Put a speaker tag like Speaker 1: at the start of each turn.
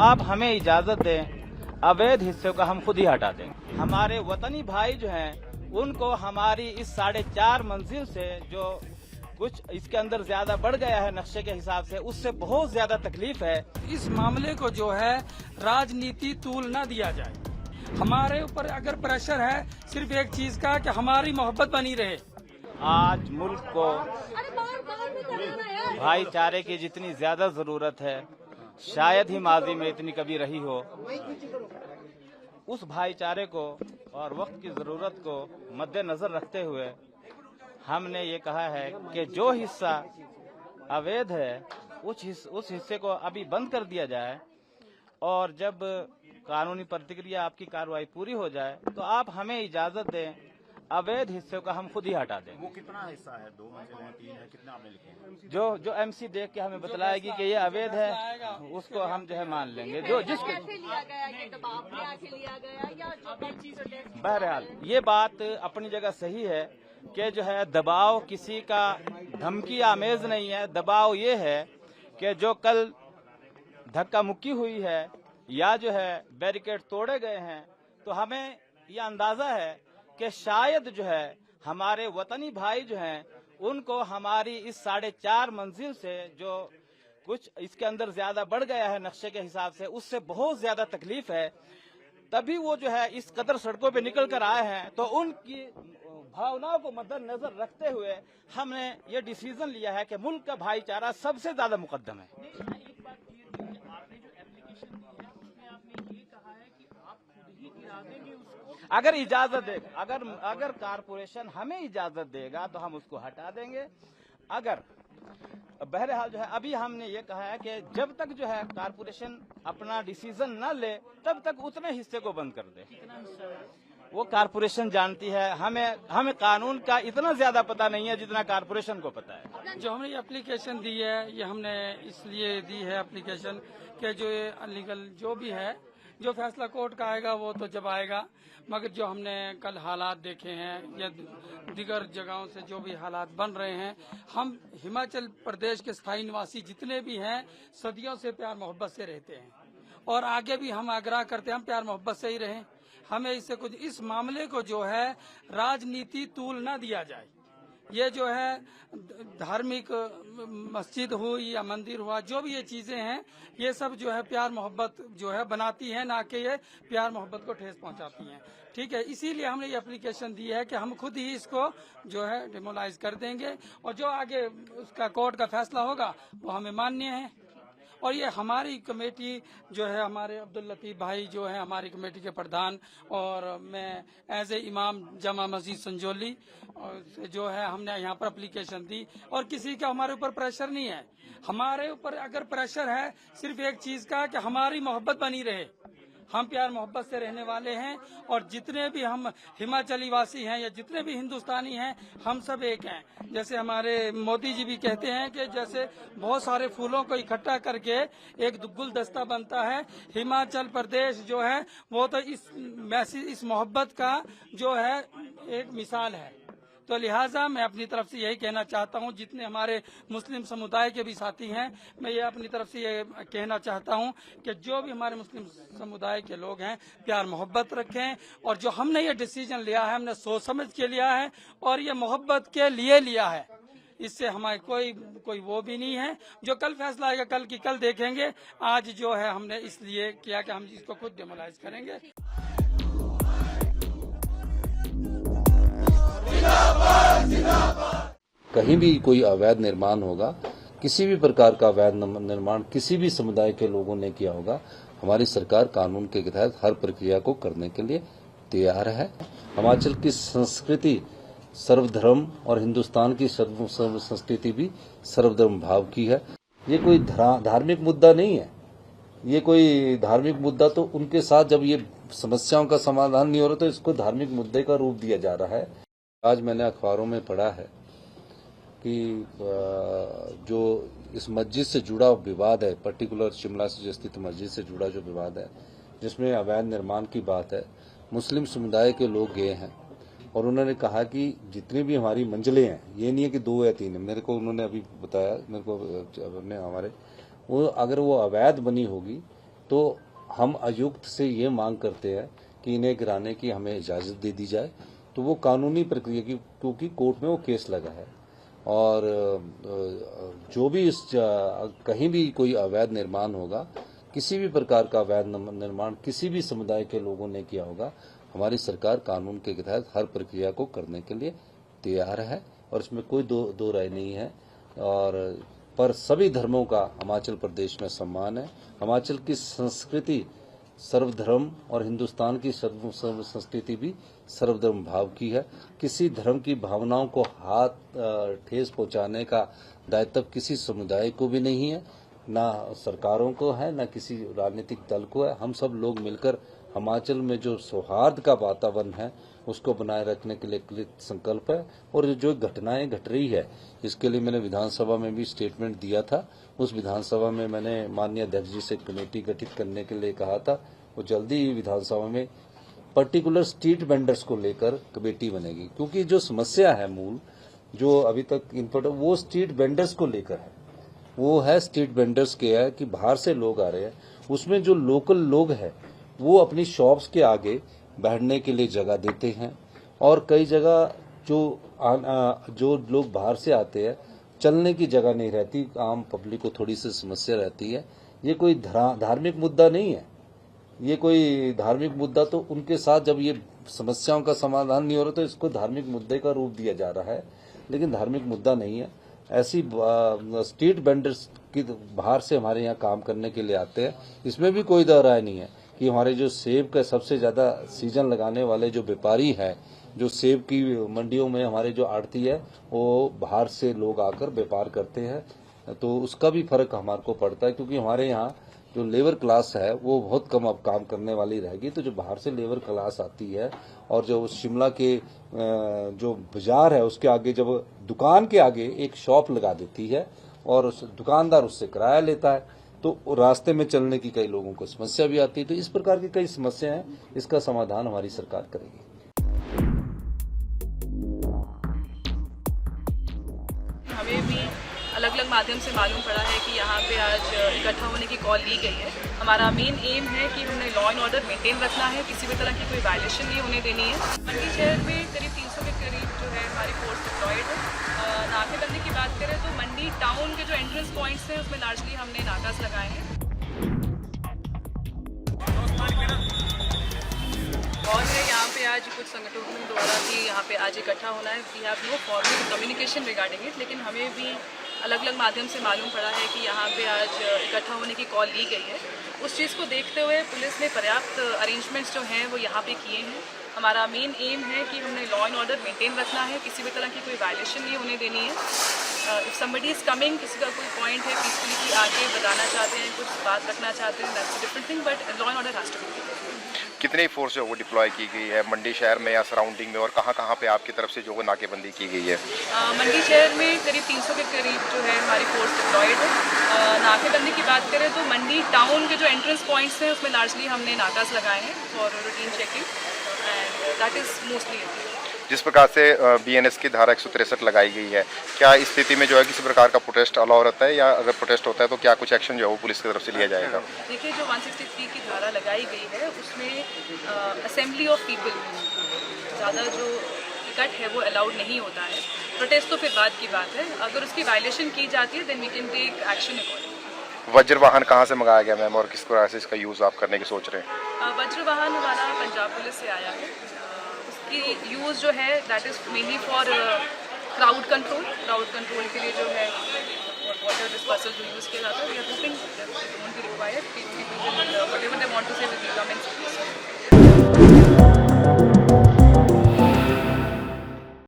Speaker 1: आप हमें इजाजत दें, अवैध हिस्से को हम खुद ही हटा देंगे। हमारे वतनी भाई जो हैं उनको हमारी इस 4.5 मंजिल से जो कुछ इसके अंदर ज्यादा बढ़ गया है नक्शे के हिसाब से, उससे बहुत ज्यादा तकलीफ है।
Speaker 2: इस मामले को जो है राजनीति तूल न दिया जाए। हमारे ऊपर अगर प्रेशर है सिर्फ एक चीज का कि हमारी मोहब्बत बनी रहे।
Speaker 1: आज मुल्क को भाईचारे की जितनी ज्यादा जरूरत है, शायद ही माजी में इतनी कभी रही हो, उस भाईचारे को और वक्त की जरूरत को मद्देनजर रखते हुए हमने ये कहा है कि जो हिस्सा अवैध है उस हिस्से को अभी बंद कर दिया जाए, और जब कानूनी प्रतिक्रिया आपकी कार्रवाई पूरी हो जाए तो आप हमें इजाजत दें, अवैध हिस्से को हम खुद ही हटा देंगे।
Speaker 3: वो कितना हिस्सा है? 2 मंजिल है, 3 है, कितना आपने लिखे हैं?
Speaker 1: जो एमसी देख के हमें बतलाएगी कि ये अवैध है, उसको हम जो है मान लेंगे। जो जिसको
Speaker 4: लिया गया, ये दबाव में आके लिया गया या जो
Speaker 1: बहरहाल ये बात अपनी जगह सही है कि जो है दबाव किसी का धमकी आमेज नहीं है। दबाव ये है कि जो कल धक्का मुक्की हुई है या जो है बैरिकेड तोड़े गए हैं, तो हमें यह अंदाजा है कि शायद जो है हमारे वतनी भाई जो हैं उनको हमारी इस 4.5 मंजिल से जो कुछ इसके अंदर ज्यादा बढ़ गया है नक्शे के हिसाब से, उससे बहुत ज्यादा तकलीफ है। तभी वो जो है इस कदर सड़कों पे निकल कर आए हैं। तो उनकी भावनाओं को मद्देनजर रखते हुए हमने ये डिसीजन लिया है कि मुल्क का भाईचारा सबसे ज्यादा मुकद्दम है। अगर इजाजत देगा, अगर कारपोरेशन हमें इजाजत देगा तो हम उसको हटा देंगे। अगर बहरहाल जो है अभी हमने ये कहा है कि जब तक जो है कारपोरेशन अपना डिसीजन न ले तब तक उतने हिस्से को बंद कर दे। वो कारपोरेशन जानती है, हमें कानून का इतना ज्यादा पता नहीं है जितना कारपोरेशन को पता है।
Speaker 2: जो हमने एप्लीकेशन दी है, ये हमने इसलिए दी है एप्लीकेशन कि जो ये अनलीगल जो भी है, जो फैसला कोर्ट का आएगा वो तो जब आएगा, मगर जो हमने कल हालात देखे हैं या दिगर जगहों से जो भी हालात बन रहे हैं, हम हिमाचल प्रदेश के स्थायी निवासी जितने भी हैं सदियों से प्यार मोहब्बत से रहते हैं और आगे भी हम आग्रह करते हैं हम प्यार मोहब्बत से ही रहें। हमें इससे कुछ इस मामले को जो है राजनीति तूल न दिया जाए। ये जो है धार्मिक मस्जिद हो या मंदिर हुआ, जो भी ये चीजें हैं, ये सब जो है प्यार मोहब्बत जो है बनाती है, ना कि ये प्यार मोहब्बत को ठेस पहुंचाती हैं। ठीक है, इसीलिए हमने ये एप्लीकेशन दी है कि हम खुद ही इसको जो है डिमोलाइज कर देंगे और जो आगे उसका कोर्ट का फैसला होगा वो हमें मान्य है। और ये हमारी कमेटी जो है, हमारे अब्दुल लतीफ भाई जो है हमारी कमेटी के प्रधान, और मैं एज ए इमाम जमा मस्जिद संजोली और जो है हमने यहाँ पर एप्लीकेशन दी। और किसी का हमारे ऊपर प्रेशर नहीं है। हमारे ऊपर अगर प्रेशर है सिर्फ एक चीज का कि हमारी मोहब्बत बनी रहे। हम प्यार मोहब्बत से रहने वाले हैं और जितने भी हम हिमाचली वासी हैं या जितने भी हिंदुस्तानी हैं, हम सब एक हैं। जैसे हमारे मोदी जी भी कहते हैं कि जैसे बहुत सारे फूलों को इकट्ठा करके एक गुलदस्ता बनता है, हिमाचल प्रदेश जो है वो तो इस मोहब्बत का जो है एक मिसाल है। तो लिहाजा मैं अपनी तरफ से यही कहना चाहता हूं, जितने हमारे मुस्लिम समुदाय के भी साथी हैं, मैं ये अपनी तरफ से ये कहना चाहता हूं कि जो भी हमारे मुस्लिम समुदाय के लोग हैं प्यार मोहब्बत रखें। और जो हमने ये डिसीजन लिया है हमने सोच समझ के लिया है और ये मोहब्बत के लिए लिया है। इससे हमारे कोई वो भी नहीं है। जो कल फैसला आएगा कल की कल देखेंगे। आज जो है हमने इसलिए किया कि हम इसको खुद डिमोलाइज करेंगे।
Speaker 5: कहीं भी कोई अवैध निर्माण होगा, किसी भी प्रकार का अवैध निर्माण किसी भी समुदाय के लोगों ने किया होगा, हमारी सरकार कानून के तहत हर प्रक्रिया को करने के लिए तैयार है। हिमाचल की संस्कृति सर्वधर्म और हिंदुस्तान की सर्व संस्कृति भी सर्वधर्म भाव की है। ये कोई धार्मिक मुद्दा नहीं है। ये कोई धार्मिक मुद्दा तो उनके साथ जब ये समस्याओं का समाधान नहीं हो रहा तो इसको धार्मिक मुद्दे का रूप दिया जा रहा है। आज मैंने अखबारों में पढ़ा है कि जो इस मस्जिद से जुड़ा विवाद है, पर्टिकुलर शिमला से स्थित मस्जिद से जुड़ा जो विवाद है, जिसमें अवैध निर्माण की बात है, मुस्लिम समुदाय के लोग गए हैं और उन्होंने कहा कि जितनी भी हमारी मंजिलें हैं, ये नहीं है कि 2 या 3 है, मेरे को उन्होंने अभी बताया, मेरे को हमारे वो अगर वो अवैध बनी होगी तो हम आयुक्त से ये मांग करते हैं कि इन्हें गिराने की हमें इजाज़त दे दी जाए। तो वो कानूनी प्रक्रिया की, क्योंकि कोर्ट में वो केस लगा है, और जो भी कहीं भी कोई अवैध निर्माण होगा, किसी भी प्रकार का अवैध निर्माण किसी भी समुदाय के लोगों ने किया होगा, हमारी सरकार कानून के तहत हर प्रक्रिया को करने के लिए तैयार है, और इसमें कोई दो राय नहीं है। और पर सभी धर्मों का हिमाचल प्रदेश में सम्मान है। हिमाचल की संस्कृति सर्वधर्म और हिंदुस्तान की संस्कृति भी सर्वधर्म भाव की है। किसी धर्म की भावनाओं को ठेस पहुंचाने का दायित्व किसी समुदाय को भी नहीं है, ना सरकारों को है, ना किसी राजनीतिक दल को है। हम सब लोग मिलकर हिमाचल में जो सौहार्द का वातावरण है उसको बनाए रखने के लिए कृत संकल्प है। और जो घटनाएं घट रही है, इसके लिए मैंने विधानसभा में भी स्टेटमेंट दिया था। उस विधानसभा में मैंने माननीय अध्यक्ष जी से कमेटी गठित करने के लिए कहा था। वो जल्दी ही विधानसभा में पर्टिकुलर स्ट्रीट वेंडर्स को लेकर कमेटी बनेगी, क्योंकि जो समस्या है मूल जो अभी तक इनपुट वो स्ट्रीट वेंडर्स को लेकर है। वो है स्ट्रीट वेंडर्स के है कि बाहर से लोग आ रहे हैं, उसमें जो लोकल लोग हैं वो अपनी शॉप्स के आगे बैठने के लिए जगह देते हैं, और कई जगह जो लोग बाहर से आते हैं चलने की जगह नहीं रहती, आम पब्लिक को थोड़ी सी समस्या रहती है। ये कोई धार्मिक मुद्दा नहीं है, ये कोई धार्मिक मुद्दा तो उनके साथ जब ये समस्याओं का समाधान नहीं हो रहा तो इसको धार्मिक मुद्दे का रूप दिया जा रहा है, लेकिन धार्मिक मुद्दा नहीं है। ऐसी स्ट्रीट वेंडर्स की बाहर से हमारे यहाँ काम करने के लिए आते हैं, इसमें भी कोई दो राय नहीं है कि हमारे जो सेब का सबसे ज्यादा सीजन लगाने वाले जो व्यापारी हैं, जो सेब की मंडियों में हमारे जो आड़ती है वो बाहर से लोग आकर व्यापार करते हैं, तो उसका भी फर्क हमारे को पड़ता है, क्योंकि हमारे यहाँ जो लेबर क्लास है वो बहुत कम अब काम करने वाली रहेगी। तो जो बाहर से लेबर क्लास आती है और जो शिमला के जो बाजार है उसके आगे जब दुकान के आगे एक शॉप लगा देती है और उस दुकानदार उससे किराया लेता है, तो रास्ते में चलने की कई लोगों को समस्या भी आती है। तो इस प्रकार की कई समस्या हैं, इसका समाधान हमारी सरकार करेगी।
Speaker 6: हमें भी अलग अलग माध्यम से मालूम पड़ा है कि यहाँ पे आज इकट्ठा होने की कॉल ली गई है। हमारा मेन एम है कि हमने लॉ एंड ऑर्डर मेंटेन रखना है, किसी भी तरह की कोई वायलेशन नहीं होने देनी है। मंडी शहर में करीब 300 के करीब जो है हमारी फोर्स डिप्लॉयड है। नाकेबंदी की बात करें तो मंडी टाउन के जो एंट्रेंस पॉइंट्स हैं उसमें लार्जली हमने नाकास लगाए हैं। और है यहाँ पे आज कुछ संगठनों द्वारा भी यहाँ पे आज इकट्ठा होना है। We have no formal communication regarding it, लेकिन हमें भी अलग अलग माध्यम से मालूम पड़ा है कि यहाँ पे आज इकट्ठा होने की कॉल ली गई है। उस चीज़ को देखते हुए पुलिस ने पर्याप्त अरेंजमेंट्स जो हैं वो यहाँ पे किए हैं। हमारा मेन एम है कि हमने लॉ एंड ऑर्डर मेंटेन रखना है, किसी भी तरह की कोई वायलेशन नहीं होने देनी है। इफ समबडी इज़ कमिंग, किसी का कोई पॉइंट है पीसफुली कि आगे बताना चाहते हैं, कुछ बात रखना चाहते हैं, that's a different thing, but law and order has to be.
Speaker 3: कितनी फोर्स जो वो डिप्लॉय की गई है मंडी शहर में या सराउंडिंग में, और कहाँ पे आपकी तरफ से जो वो नाकेबंदी की गई है?
Speaker 6: मंडी शहर में करीब 300 के करीब जो है हमारी फोर्स डिप्लॉयड है। नाकेबंदी की बात करें तो मंडी टाउन के जो एंट्रेंस पॉइंट्स हैं उसमें लार्जली हमने नाकास लगाए हैं for routine checking, and that is mostly it.
Speaker 3: जिस प्रकार से BNS की धारा 163 लगाई गई है, क्या इस स्थिति में जो है किसी प्रकार का प्रोटेस्ट अलाउ रहता है, या अगर प्रोटेस्ट होता है तो क्या कुछ एक्शन जो है वो पुलिस की तरफ से लिया जाएगा?
Speaker 6: देखिए, जो 163 की धारा लगाई गई है उसमें असेंबली ऑफ पीपल, ज़्यादा जो इकट्ठ है वो अलाउड नहीं होता है। प्रोटेस्ट तो फिर बाद की बात है, अगर उसकी वायलेशन की जाती है then we can take action accordingly.
Speaker 3: वज्र वाहन कहाँ से मंगाया गया मैम, और किस प्रकार से इसका यूज़ आप करने की सोच रहे हैं?
Speaker 6: वज्र वाहन हमारा पंजाब पुलिस से आया है। उसकी यूज़ जो है that is mainly for crowd control के लिए जो है वाटर डिस्पर्सल जो यूज़ किया जाता है। We are hoping that it won't be required, people whatever they want to say will come in.